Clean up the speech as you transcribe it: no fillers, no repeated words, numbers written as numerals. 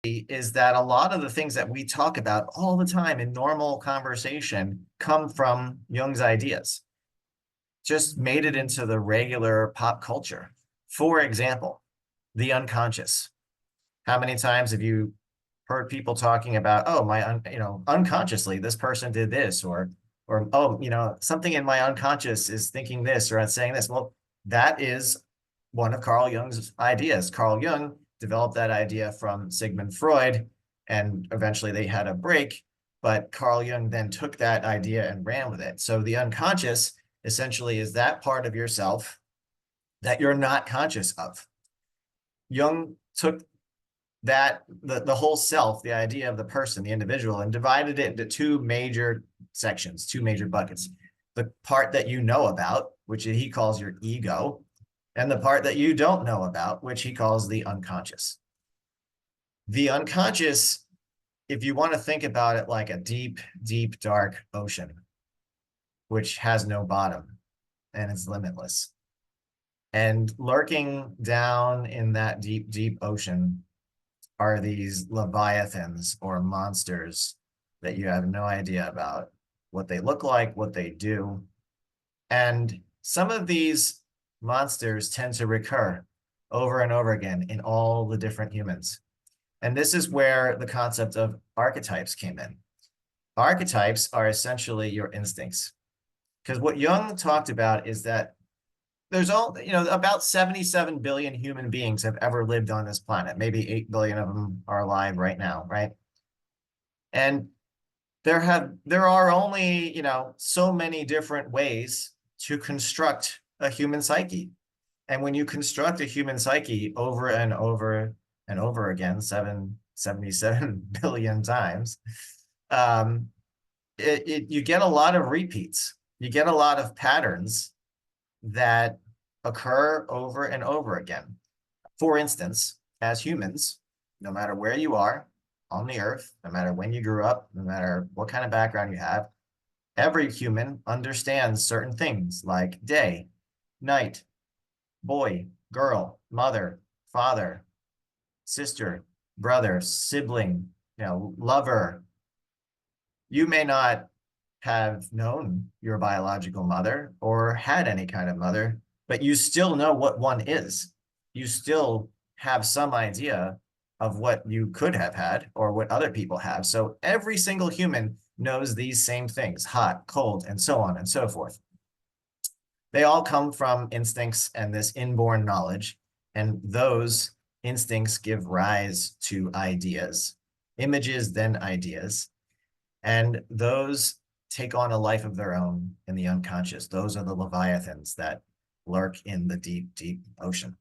is that a lot of the things that we talk about all the time in normal conversation come from Jung's ideas, just made it into the regular pop culture. For example, the unconscious. How many times have you heard people talking about, oh, unconsciously, this person did this, or, oh, something in my unconscious is thinking this or saying this. Well, that is one of Carl Jung's ideas. Carl Jung developed that idea from Sigmund Freud, and eventually they had a break. But Carl Jung then took that idea and ran with it. So the unconscious essentially is that part of yourself that you're not conscious of. Jung took that the whole self, the idea of the person, the individual, and divided it into two major sections, two major buckets. The part that you know about, which he calls your ego, and the part that you don't know about, which he calls the unconscious. The unconscious, if you want to think about it like a deep, deep, dark ocean, which has no bottom and is limitless. And lurking down in that deep, deep ocean are these leviathans or monsters that you have no idea about what they look like, what they do. And some of these monsters tend to recur over and over again in all the different humans. And this is where the concept of archetypes came in. Archetypes are essentially your instincts. Because what Jung talked about is that there's about 77 billion human beings have ever lived on this planet. Maybe 8 billion of them are alive right now, right? And there are only, so many different ways to construct a human psyche. And when you construct a human psyche over and over and over again, 77 billion times, you get a lot of repeats. You get a lot of patterns that occur over and over again. For instance, as humans, no matter where you are on the earth, no matter when you grew up, no matter what kind of background you have, every human understands certain things like day, night, boy, girl, mother, father, sister, brother, sibling, lover. You may not have known your biological mother or had any kind of mother, but you still know what one is. You still have some idea of what you could have had or what other people have. So every single human knows these same things, hot, cold, and so on and so forth. They all come from instincts and this inborn knowledge, and those instincts give rise to ideas, images, then ideas, and those take on a life of their own in the unconscious. Those are the leviathans that lurk in the deep, deep ocean.